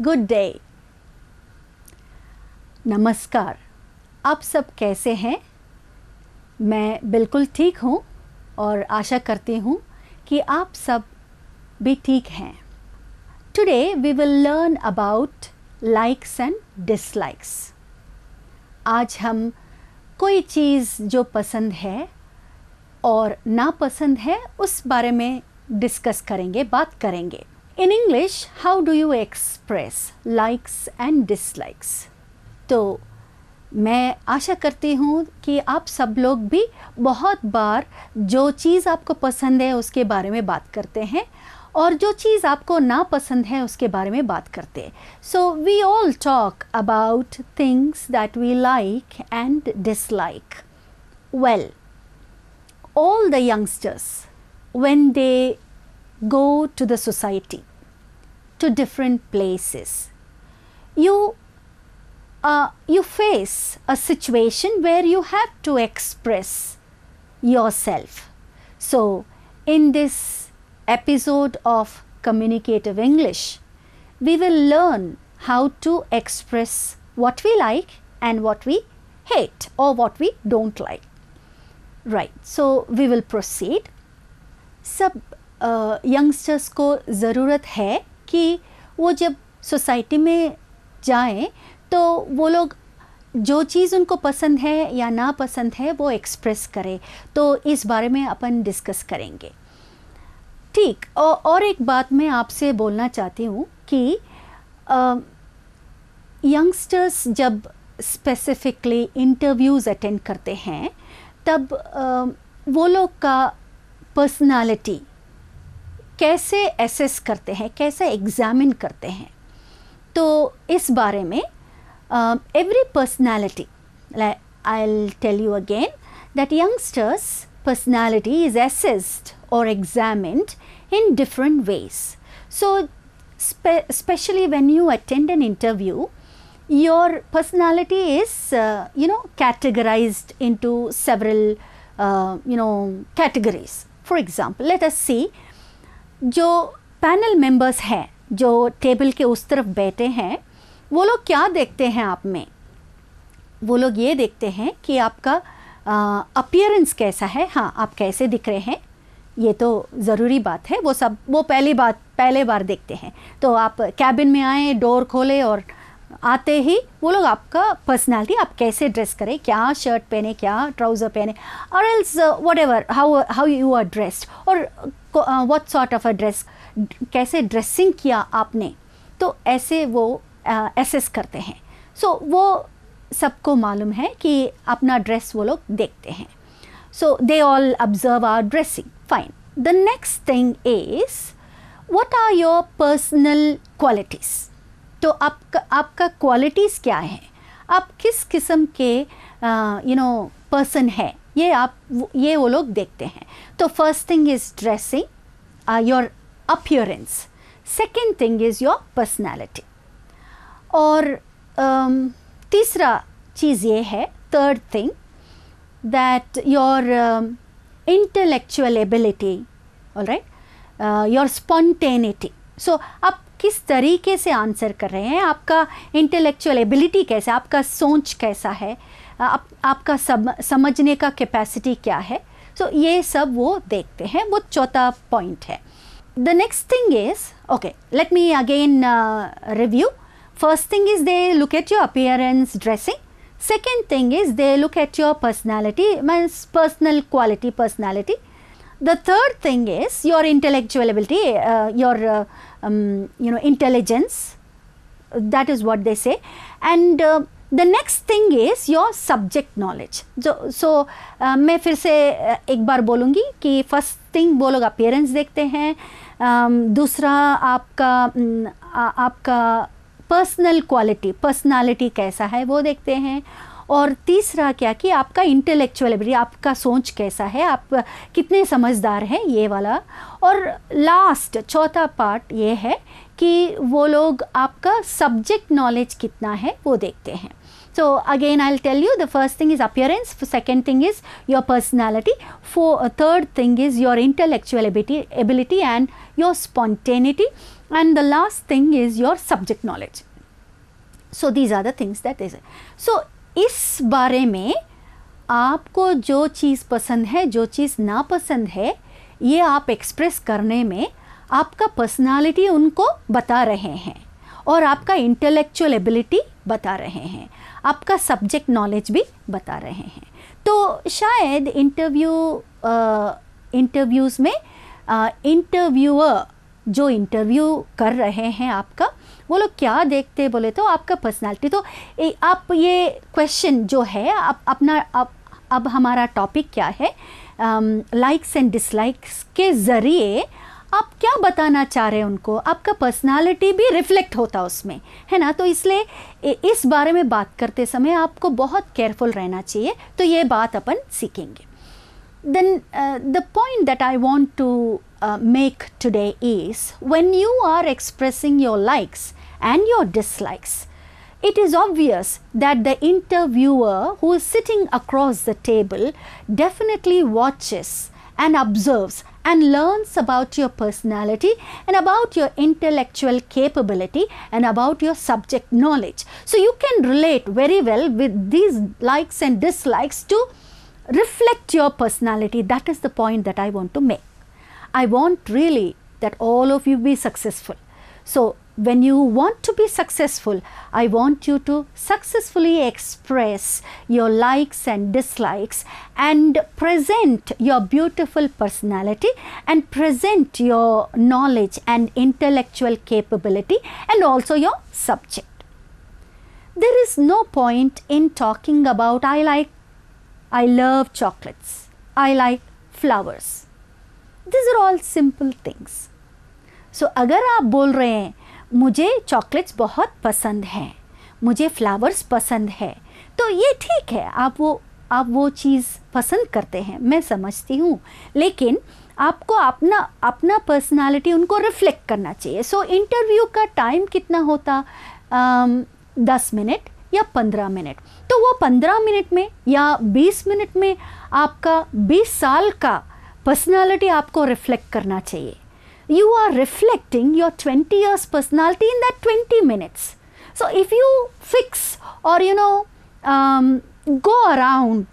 Good day, नमस्कार। आप सब कैसे हैं? मैं बिल्कुल ठीक हूँ और आशा करती हूँ कि आप सब भी ठीक हैं। Today we will learn about likes and dislikes. आज हम कोई चीज़ जो पसंद है और नापसंद है उस बारे में डिस्कस करेंगे, बात करेंगे। In English, how do you express likes and dislikes? तो मैं आशा करती हूँ कि आप सब लोग भी बहुत बार जो चीज़ आपको पसंद है उसके बारे में बात करते हैं और जो चीज़ आपको नापसंद है उसके बारे में बात करते हैं। So we all talk about things that we like and dislike. Well, all the youngsters, when they go to the society, to different places, you face a situation where you have to express yourself. So in this episode of Communicative English, we will learn how to express what we like and what we hate or what we don't like. Right, so we will proceed. सब youngsters को ज़रूरत है कि वो जब society में जाएं तो वो लोग जो चीज़ उनको पसंद है या ना पसंद है वो एक्सप्रेस करें। तो इस बारे में अपन डिस्कस करेंगे। ठीक, और एक बात मैं आपसे बोलना चाहती हूँ कि यंगस्टर्स जब स्पेसिफिकली इंटरव्यूज़ अटेंड करते हैं तब वो लोग का पर्सनालिटी कैसे एसेस करते हैं, कैसे एग्ज़ामिन करते हैं। तो इस बारे में every personality, I'll tell you again that youngsters' personality is assessed or examined in different ways. So especially when you attend an interview, your personality is categorized into several categories. For example, let us see, जो panel members हैं जो table के उस तरफ बैठे हैं वो लोग क्या देखते हैं आप में? वो लोग ये देखते हैं कि आपका अपीयरेंस कैसा है। हाँ, आप कैसे दिख रहे हैं, ये तो ज़रूरी बात है। वो पहले बार देखते हैं। तो आप कैबिन में आए, डोर खोले और आते ही वो लोग आपका पर्सनालिटी, आप कैसे ड्रेस करें, क्या शर्ट पहने, क्या ट्राउज़र पहने, और else whatever how you are dressed, और what sort of a dress, कैसे ड्रेसिंग किया आपने, तो ऐसे वो एसेस करते हैं। सो वो सबको मालूम है कि अपना ड्रेस वो लोग देखते हैं। So they all observe our dressing. Fine. The next thing is what are your personal qualities. तो आपका क्वालिटीज़ क्या है, आप किस किस्म के पर्सन है, ये वो लोग देखते हैं। तो first thing is dressing, your appearance. Second thing is your personality. और तीसरा चीज़ ये है, third thing, that your intellectual ability, alright, your spontaneity. So आप किस तरीके से आंसर कर रहे हैं, आपका इंटेलेक्चुअल एबिलिटी कैसा, आपका सोच कैसा है, आपका समझने का कैपेसिटी क्या है। सो ये सब वो देखते हैं। वो चौथा पॉइंट है। The next thing is, okay, let me again review. First thing is they look at your appearance, dressing. Second thing is they look at your personality, means personal quality, personality. The third thing is your intellectual ability, your intelligence. That is what they say. And the next thing is your subject knowledge. So मैं फिर से एक बार बोलूँगी कि first thing वो लोग appearance देखते हैं, दूसरा आपका personal quality, personality कैसा है वो देखते हैं, और तीसरा क्या कि आपका इंटेलेक्चुअल एबिलिटी, आपका सोच कैसा है, आप कितने समझदार हैं, ये वाला। और लास्ट चौथा पार्ट ये है कि वो लोग आपका सब्जेक्ट नॉलेज कितना है वो देखते हैं। So again I'll tell you, the first thing is appearance, second thing is your personality, third thing is your intellectual ability and your spontaneity, and the last thing is your subject knowledge. So these are the things that is. So इस बारे में आपको जो चीज़ पसंद है, जो चीज़ नापसंद है, ये आप एक्सप्रेस करने में आपका पर्सनालिटी उनको बता रहे हैं और आपका इंटेलेक्चुअल एबिलिटी बता रहे हैं, आपका सब्जेक्ट नॉलेज भी बता रहे हैं। तो शायद इंटरव्यूज़ में इंटरव्यूअर जो इंटरव्यू कर रहे हैं आपका, वो लोग क्या देखते बोले तो आपका पर्सनालिटी। तो आप ये क्वेश्चन जो है अब हमारा टॉपिक क्या है, लाइक्स एंड डिसलाइक्स के ज़रिए आप क्या बताना चाह रहे हैं उनको, आपका पर्सनालिटी भी रिफ्लेक्ट होता उसमें, है ना। तो इसलिए इस बारे में बात करते समय आपको बहुत केयरफुल रहना चाहिए। तो ये बात अपन सीखेंगे। Then the point that I want to make today is, when you are expressing your likes and your dislikes, it is obvious that the interviewer who is sitting across the table definitely watches and observes and learns about your personality and about your intellectual capability and about your subject knowledge. So you can relate very well with these likes and dislikes to reflect your personality. That is the point that I want to make. I want really that all of you be successful. So when you want to be successful, I want you to successfully express your likes and dislikes and present your beautiful personality and present your knowledge and intellectual capability and also your subject. There is no point in talking about I love chocolates, I like flowers. These are all simple things. So अगर आप बोल रहे हैं मुझे chocolates बहुत पसंद हैं, मुझे फ्लावर्स पसंद है, तो ये ठीक है, आप वो चीज़ पसंद करते हैं, मैं समझती हूँ, लेकिन आपको अपना पर्सनालिटी उनको रिफ्लेक्ट करना चाहिए। सो इंटरव्यू का टाइम कितना होता, 10 मिनट या 15 मिनट। तो वो 15 मिनट में या 20 मिनट में आपका 20 साल का पर्सनालिटी आपको रिफ्लेक्ट करना चाहिए। You are reflecting your 20 years personality in that 20 minutes. So if you fix or go around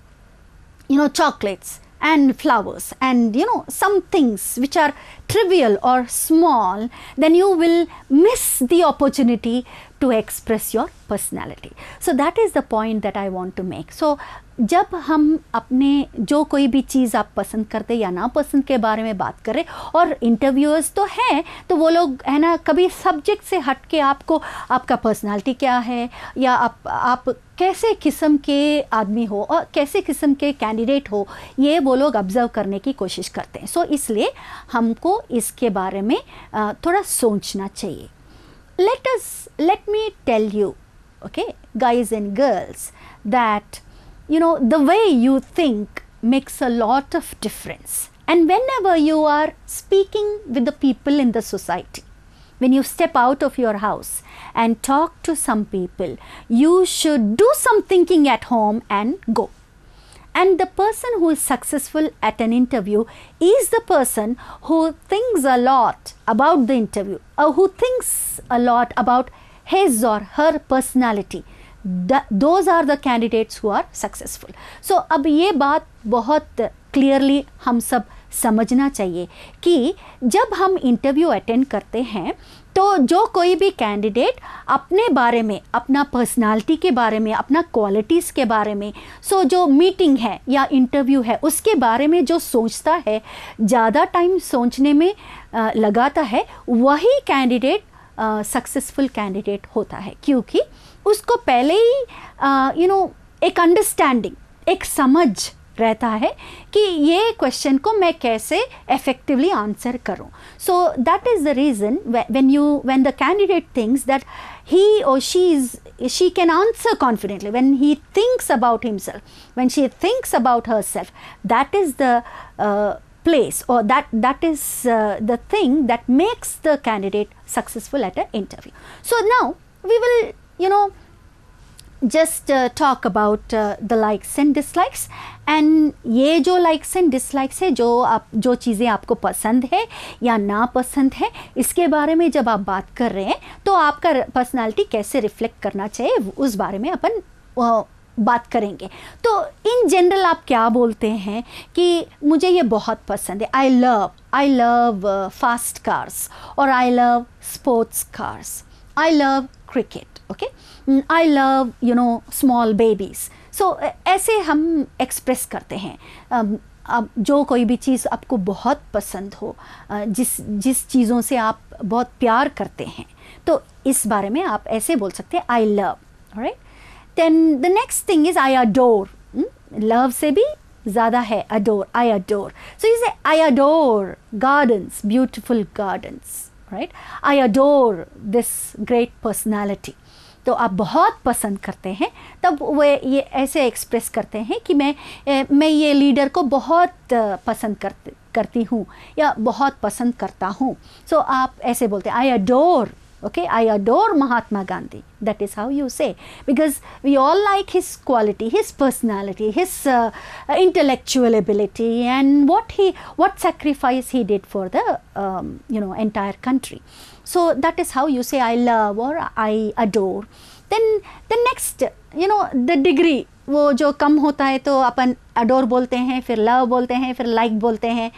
chocolates and flowers and some things which are trivial or small, then you will miss the opportunity to express your personality. So that is the point that I want to make. So जब हम अपने जो कोई भी चीज़ आप पसंद करते या ना पसंद के बारे में बात करें, और इंटरव्यूअर्स तो हैं तो वो लोग है ना कभी सब्जेक्ट से हट के आपको आपका पर्सनालिटी क्या है या आप कैसे किस्म के आदमी हो और कैसे किस्म के कैंडिडेट हो, ये वो लोग ऑब्ज़र्व करने की कोशिश करते हैं। सो इसलिए हमको इसके बारे में थोड़ा सोचना चाहिए। Let me tell you, okay, guys and girls, that the way you think makes a lot of difference. And whenever you are speaking with the people in the society, when you step out of your house and talk to some people, you should do some thinking at home and go. And the person who is successful at an interview is the person who thinks a lot about the interview, or who thinks a lot about his or her personality. Those are the candidates who are successful. So अब ये बात बहुत clearly हम सब समझना चाहिए कि जब हम इंटरव्यू अटेंड करते हैं तो जो कोई भी कैंडिडेट अपने बारे में, अपना पर्सनालिटी के बारे में, अपना क्वालिटीज़ के बारे में, जो मीटिंग है या इंटरव्यू है उसके बारे में जो सोचता है, ज़्यादा टाइम सोचने में लगाता है, वही कैंडिडेट सक्सेसफुल कैंडिडेट होता है, क्योंकि उसको पहले ही एक अंडरस्टैंडिंग, एक समझ रहता है कि ये क्वेश्चन को मैं कैसे इफेक्टिवली आंसर करूं. सो that is the reason when the candidate thinks that he or she can answer confidently. When he thinks about himself, when she thinks about herself, that is the place, or that is the thing that makes the candidate successful at an interview. So now we will, you know, just talk about the likes and dislikes. And ये जो likes and dislikes है, जो चीज़ें आपको पसंद है या ना पसंद है, इसके बारे में जब आप बात कर रहे हैं तो आपका पर्सनालिटी कैसे रिफ्लेक्ट करना चाहिए उस बारे में अपन बात करेंगे. तो इन जनरल आप क्या बोलते हैं कि मुझे ये बहुत पसंद है, आई लव फास्ट कार्स, और I love sports cars, I love cricket, okay, I love you know small babies. So ऐसे हम एक्सप्रेस करते हैं. अब जो कोई भी चीज़ आपको बहुत पसंद हो, जिस चीज़ों से आप बहुत प्यार करते हैं, तो इस बारे में आप ऐसे बोल सकते हैं I love. Right. Then the next thing is I adore. Love से भी ज़्यादा है adore, I adore. So is I adore gardens, beautiful gardens. Right. I adore this great personality. तो आप बहुत पसंद करते हैं, तब वे ये ऐसे एक्सप्रेस करते हैं कि मैं ये लीडर को बहुत पसंद करती हूँ या बहुत पसंद करता हूँ. सो आप ऐसे बोलते हैं I adore. Okay, I adore Mahatma Gandhi. That is how you say, because we all like his quality, his personality, his intellectual ability, and what sacrifice he did for the entire country. So that is how you say I love or I adore. Then the next, the degree, वो जो कम होता है तो अपन adore बोलते हैं, फिर love बोलते हैं, फिर लाइक बोलते हैं,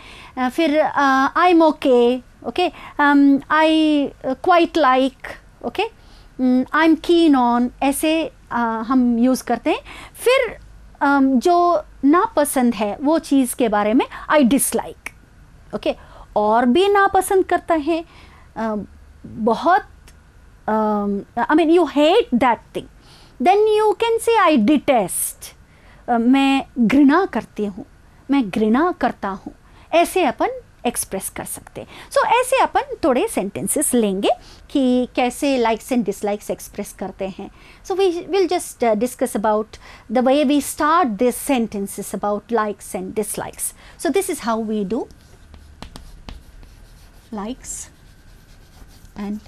फिर I am okay, okay, I quite like, okay, I'm keen on, ऐसे हम यूज़ करते हैं. फिर जो नापसंद है वो चीज़ के बारे में I dislike, okay, और भी नापसंद करता है बहुत, I mean you hate that thing, then you can say I detest. मैं घृणा करती हूँ, मैं घृणा करता हूँ, ऐसे अपन एक्सप्रेस कर सकते. सो ऐसे अपन थोड़े सेंटेंसेस लेंगे कि कैसे लाइक्स एंड डिसलाइक्स एक्सप्रेस करते हैं. So we will just discuss about the way we start this sentences about likes and dislikes. So this is how we do likes and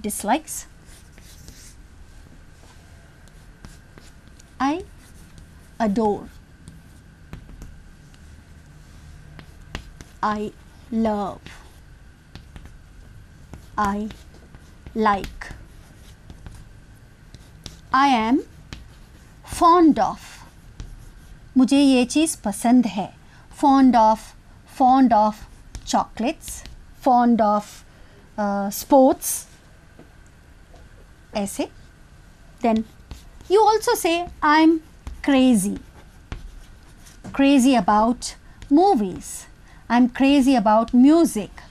dislikes. I adore. I love. I like. I am fond of. मुझे ये चीज़ पसंद है. Fond of chocolates. Fond of sports. ऐसे. Then you also say I'm crazy. Crazy about movies. I'm crazy about music.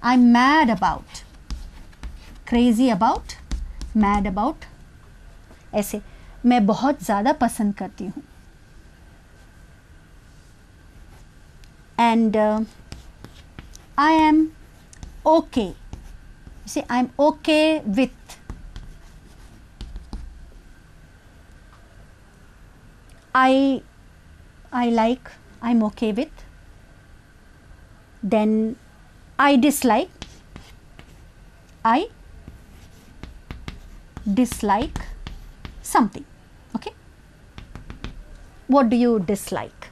I'm mad about. Crazy about, mad about. ऐसे. मैं बहुत ज़्यादा पसंद करती हूँ. And I am okay. You see, I'm okay with. I like, I'm okay with. Then I dislike. I dislike something. Okay. What do you dislike?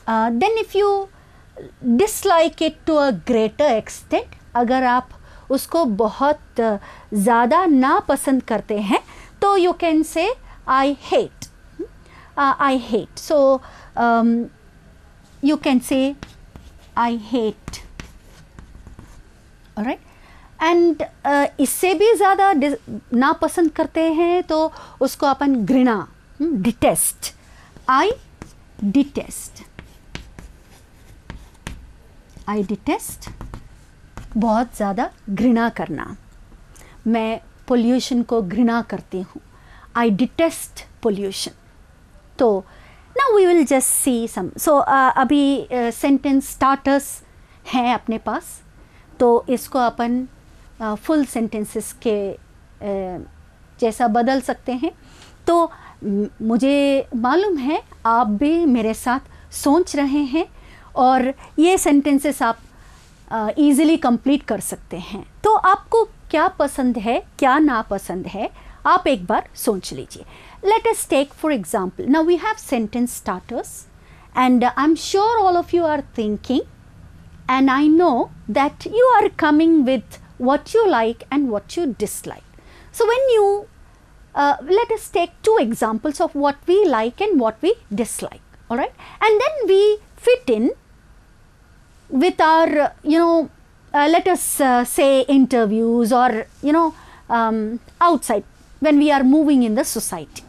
Then if you dislike it to a greater extent, अगर आप उसको बहुत ज़्यादा ना पसंद करते हैं तो you can say I hate. I hate. So you can say I hate. Alright. And इससे भी ज़्यादा ना पसंद करते हैं तो उसको अपन घृणा, detest. I detest. I detest. बहुत ज़्यादा घृणा करना. मैं पोल्यूशन को घृणा करती हूँ. I detest pollution. तो now we will just see some. So अभी sentence starters हैं अपने पास, तो इसको अपन फुल सेंटेंसेस के जैसा बदल सकते हैं। तो मुझे मालूम है आप भी मेरे साथ सोच रहे हैं और ये सेंटेंसेस आप ईज़िली कंप्लीट कर सकते हैं। तो आपको क्या पसंद है, क्या नापसंद है, आप एक बार सोच लीजिए। Let us take for example, now we have sentence starters and I'm sure all of you are thinking, and I know that you are coming with what you like and what you dislike. So when you let us take two examples of what we like and what we dislike, all right, and then we fit in with our let us say interviews or outside when we are moving in the society.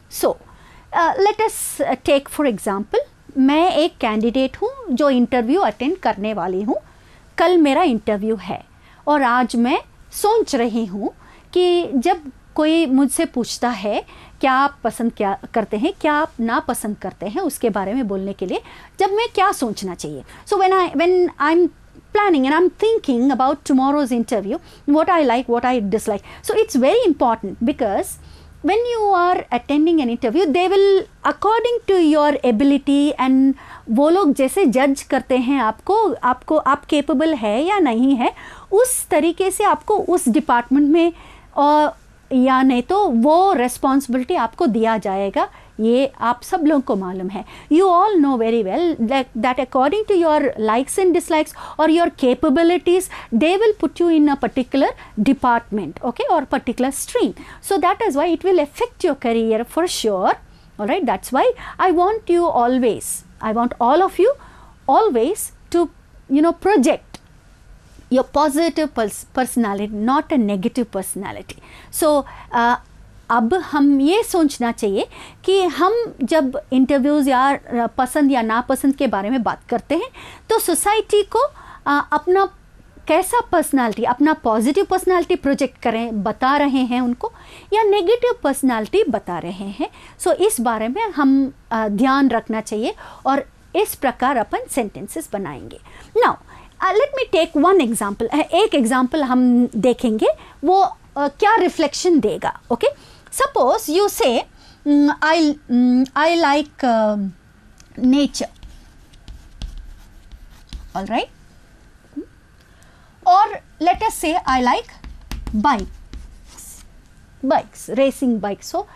So let us take for example, मैं एक candidate हूँ जो interview attend करने वाली हूँ। कल मेरा interview है और आज मैं सोच रही हूँ कि जब कोई मुझसे पूछता है क्या आप पसंद क्या करते हैं, क्या आप नापसंद करते हैं, उसके बारे में बोलने के लिए जब मैं क्या सोचना चाहिए। So when I am planning and I'm thinking about tomorrow's interview, what I like, what I dislike. So it's very important because when you are attending an interview, they will according to your ability and वो लोग जैसे जज करते हैं आपको आप capable है या नहीं है, उस तरीके से आपको उस डिपार्टमेंट में या नहीं तो वो रिस्पॉन्सिबिलिटी आपको दिया जाएगा। ये आप सब लोगों को मालूम है। You all know very well that according to your likes and dislikes or your capabilities, they will put you in a particular department, okay, or particular stream. So that is why it will affect your career for sure. All right, that's why I want all of you always to project your positive personality, not a negative personality. So अब हम ये सोचना चाहिए कि हम जब interviews या पसंद या नापसंद के बारे में बात करते हैं तो सोसाइटी को अपना कैसा पर्सनालिटी, अपना पॉजिटिव पर्सनालिटी प्रोजेक्ट करें, बता रहे हैं उनको, या नेगेटिव पर्सनालिटी बता रहे हैं। सो इस बारे में हम ध्यान रखना चाहिए और इस प्रकार अपन सेंटेंसेस बनाएंगे। Now let me take one example. एक एग्जाम्पल हम देखेंगे वो क्या रिफ्लेक्शन देगा। Okay, suppose you say I like nature, all right, or let us say I like bikes, racing bikes. So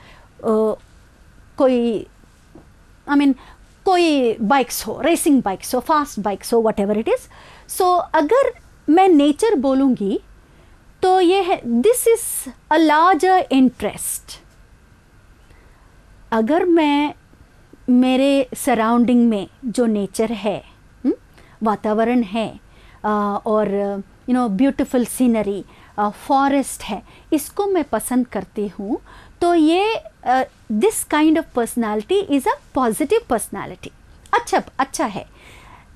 कोई बाइक्स हो, रेसिंग बाइक्स हो, फास्ट बाइक्स हो, वट एवर इट इज़। सो अगर मैं नेचर बोलूँगी तो ये है, this is a larger interest. अगर मैं मेरे सराउंडिंग में जो नेचर है, वातावरण है और ब्यूटीफुल सीनरी, फॉरेस्ट है, इसको मैं पसंद करती हूँ, तो ये this kind of personality is a positive personality. अच्छा है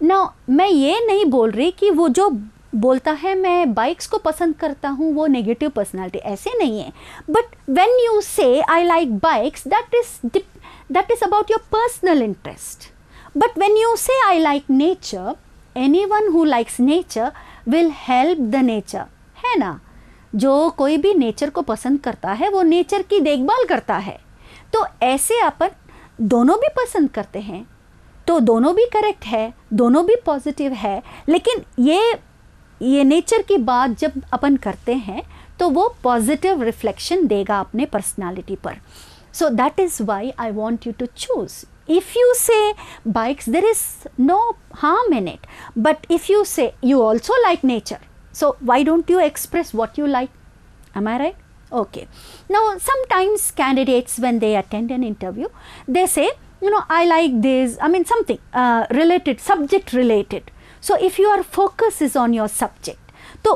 ना। मैं ये नहीं बोल रही कि वो जो बोलता है मैं बाइक्स को पसंद करता हूँ वो नेगेटिव पर्सनालिटी, ऐसे नहीं है। But when you say I like bikes, that is about your personal interest. But when you say I like nature, anyone who likes nature will help the nature, है ना। जो कोई भी नेचर को पसंद करता है वो नेचर की देखभाल करता है। तो ऐसे अपन दोनों भी पसंद करते हैं तो दोनों भी करेक्ट है, दोनों भी पॉजिटिव है। लेकिन ये नेचर की बात जब अपन करते हैं तो वो पॉजिटिव रिफ्लेक्शन देगा अपने पर्सनालिटी पर। So that is why I want you to choose. If you say bikes, there is no harm in it. But if you say you also like nature, so why don't you express what you like? Am I right? Okay. Now, sometimes candidates, when they attend an interview, they say, I like this, something related, subject related. So, if your focus is on your subject, तो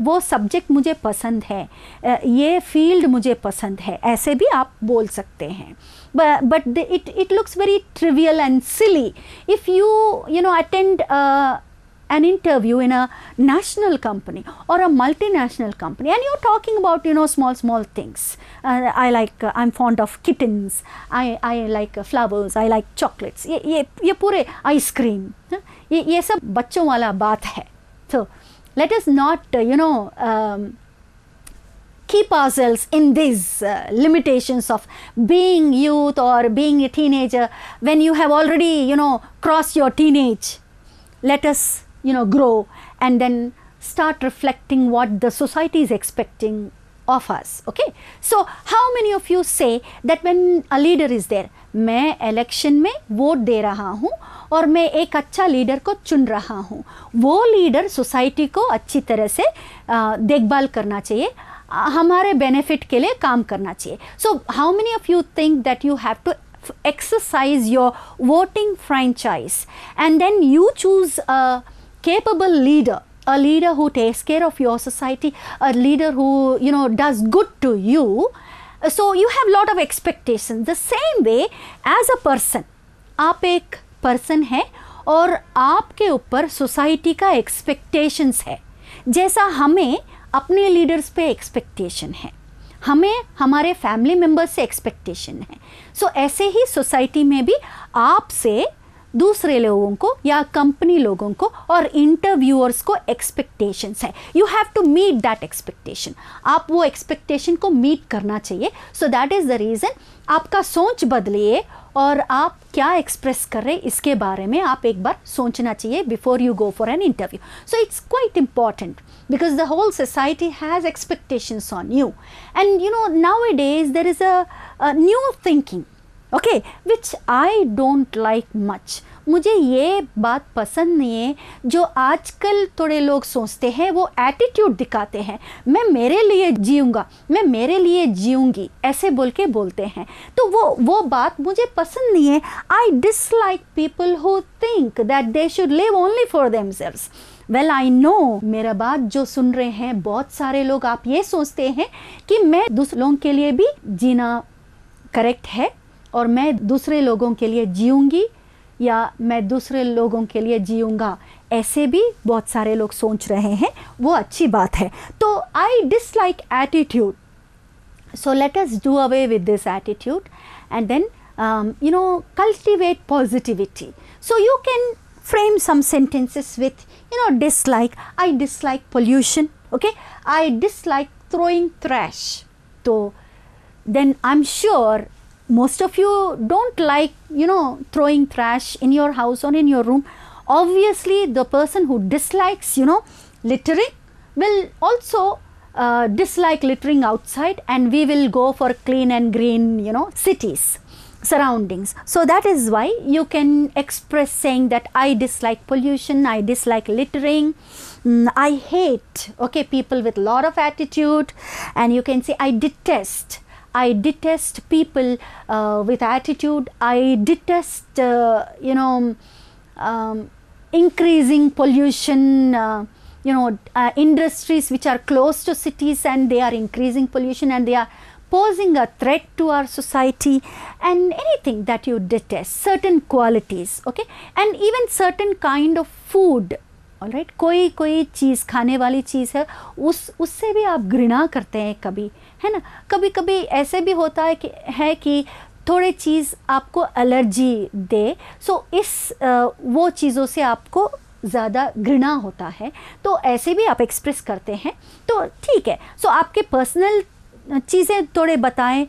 वो subject मुझे पसंद है, ये field मुझे पसंद है, ऐसे भी आप बोल सकते हैं। But it looks very trivial and silly if you attend an interview in a national company or a multinational company and you're talking about small things. I'm fond of kittens, I like flowers, I like chocolates, ये पूरे ice cream, ये सब बच्चों वाला बात है। तो let us not keep ourselves in these limitations of being youth or being a teenager when you have already crossed your teenage. Let us grow and then start reflecting what the society is expecting of us. Okay, so how many of you say that when a leader is there, मैं election में vote दे रहा हूँ और मैं एक अच्छा leader को चुन रहा हूँ, वो लीडर सोसाइटी को अच्छी तरह से देखभाल करना चाहिए, हमारे बेनिफिट के लिए काम करना चाहिए. So how many of you think that you have to exercise your voting franchise and then you choose a capable leader, a leader who takes care of your society, a leader who does good to you. So you have lot of expectations. The same way as a person, आप एक person है और आपके ऊपर society का expectations है. जैसा हमें अपने लीडर्स पे एक्सपेक्टेशन है, हमें हमारे फैमिली मेम्बर्स से एक्सपेक्टेशन है. सो ऐसे ही सोसाइटी में भी आपसे दूसरे लोगों को या कंपनी लोगों को और इंटरव्यूअर्स को एक्सपेक्टेशंस है. You have to meet that expectation. आप वो एक्सपेक्टेशन को मीट करना चाहिए. So that is the reason आपका सोच बदलिए और आप क्या एक्सप्रेस कर रहे इसके बारे में आप एक बार सोचना चाहिए before you go for an interview. So it's quite important because the whole society has expectations on you, and nowadays there is a new thinking, okay, which I don't like much. मुझे ये बात पसंद नहीं है जो आजकल थोड़े लोग सोचते हैं, वो एटीट्यूड दिखाते हैं, मैं मेरे लिए जीऊँगा, मैं मेरे लिए जीऊँगी, ऐसे बोल के बोलते हैं. तो वो बात मुझे पसंद नहीं है. I dislike people who think that they should live only for themselves. Well I know मेरा बात जो सुन रहे हैं बहुत सारे लोग, आप ये सोचते हैं कि मैं दूसरे लोगों के लिए भी जीना करेक्ट है और मैं दूसरे लोगों के लिए जीऊँगी या मैं दूसरे लोगों के लिए जीऊँगा, ऐसे भी बहुत सारे लोग सोच रहे हैं. वो अच्छी बात है. तो I dislike attitude. So let us do away with this attitude and then cultivate positivity. So you can frame some sentences with dislike. I dislike pollution, okay, I dislike throwing trash. So then I'm sure most of you don't like throwing trash in your house or in your room. Obviously the person who dislikes littering will also dislike littering outside, and we will go for clean and green cities surroundings. So that is why you can express saying that I dislike pollution, I dislike littering, I hate people with lot of attitude, and you can say I detest people with attitude, I detest increasing pollution, industries which are close to cities and they are increasing pollution and they are posing a threat to our society, and anything that you detest, certain qualities, okay, and even certain kind of food, all right, कोई चीज़ खाने वाली चीज़ है उससे भी आप घृणा करते हैं कभी, है ना. कभी ऐसे भी होता है कि थोड़े चीज़ आपको एलर्जी दे, सो वो चीज़ों से आपको ज़्यादा घृणा होता है, तो ऐसे भी आप एक्सप्रेस करते हैं. तो ठीक है. सो आपके पर्सनल चीज़ें थोड़े बताएं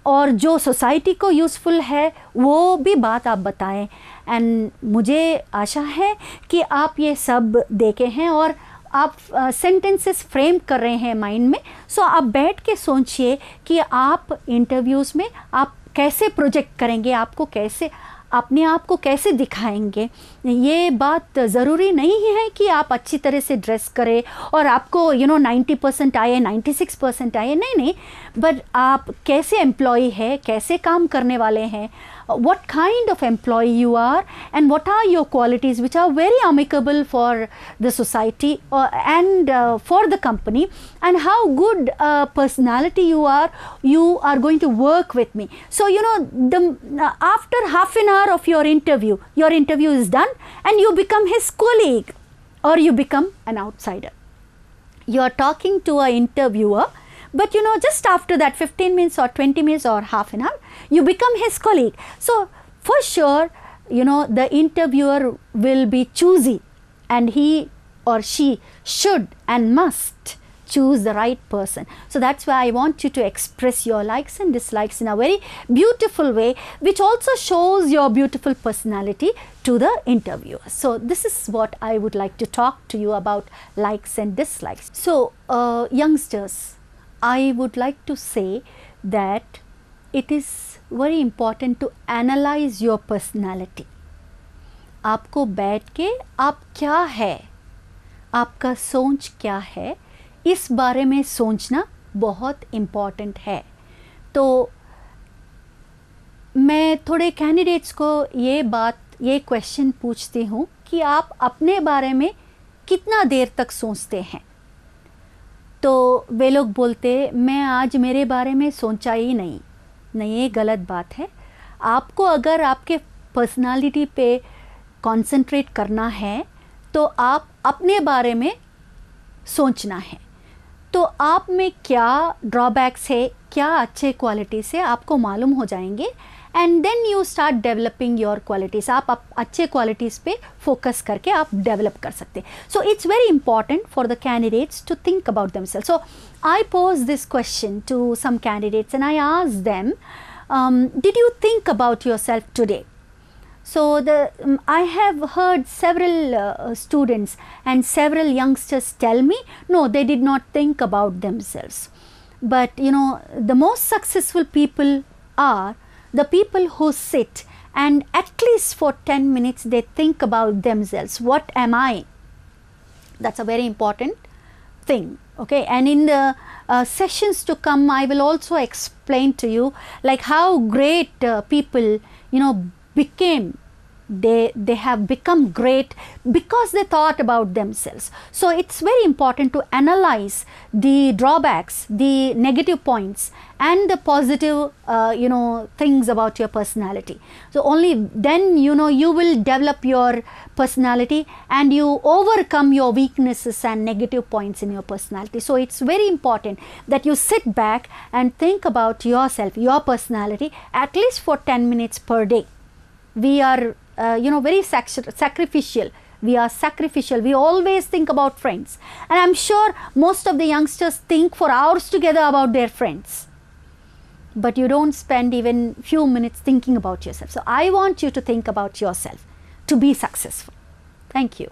और जो सोसाइटी को यूज़फुल है वो भी बात आप बताएं. एंड मुझे आशा है कि आप ये सब देखे हैं और आप सेंटेंसेस फ्रेम कर रहे हैं माइंड में. सो आप बैठ के सोचिए कि आप इंटरव्यूज़ में आप कैसे प्रोजेक्ट करेंगे, आपको कैसे अपने आप को कैसे दिखाएंगे. ये बात ज़रूरी नहीं है कि आप अच्छी तरह से ड्रेस करें और आपको 90% आए, 96% आए, नहीं, बट आप कैसे एम्प्लॉय है, कैसे काम करने वाले हैं, what kind of employee you are, and what are your qualities which are very amicable for the society and for the company, and how good personality you are going to work with me. So after half an hour of your interview is done and you become his colleague or you become an outsider. You are talking to an interviewer, but just after that 15 minutes or 20 minutes or half an hour, you become his colleague. So for sure, the interviewer will be choosy and he or she should and must choose the right person. So that's why I want you to express your likes and dislikes in a very beautiful way, which also shows your beautiful personality to the interviewer. So this is what I would like to talk to you about, likes and dislikes. So youngsters, I would like to say that it is very important to analyze your personality. आपको बैठ के आप क्या है, आपका सोच क्या है, इस बारे में सोचना बहुत इम्पॉर्टेंट है. तो मैं थोड़े कैंडिडेट्स को ये क्वेश्चन पूछती हूँ कि आप अपने बारे में कितना देर तक सोचते हैं. तो वे लोग बोलते मैं आज मेरे बारे में सोचा ही नहीं. ये गलत बात है. आपको अगर आपके पर्सनालिटी पे कंसंट्रेट करना है तो आप अपने बारे में सोचना है. तो आप में क्या ड्रॉबैक्स है, क्या अच्छे क्वालिटीज़ है, आपको मालूम हो जाएंगे. And then you start developing your qualities. आप अच्छे क्वालिटीज़ पे फोकस करके आप डेवलप कर सकते. So it's very important for the candidates to think about themselves. So I pose this question to some candidates and I ask them, did you think about yourself today? So I have heard several students and several youngsters tell me, no, they did not think about themselves. But you know, the most successful people are the people who sit and at least for 10 minutes they think about themselves. What am I? That's a very important thing. Okay, and in the sessions to come, I will also explain to you like how great people, you know, became. They have become great because they thought about themselves. So it's very important to analyze the drawbacks, the negative points and the positive you know, things about your personality. So only then, you know, you will develop your personality and you overcome your weaknesses and negative points in your personality. So it's very important that you sit back and think about yourself, your personality at least for 10 minutes per day. We are you know, very sacrificial. We are sacrificial. We always think about friends. And I'm sure most of the youngsters think for hours together about their friends. But you don't spend even few minutes thinking about yourself. So I want you to think about yourself to be successful. Thank you.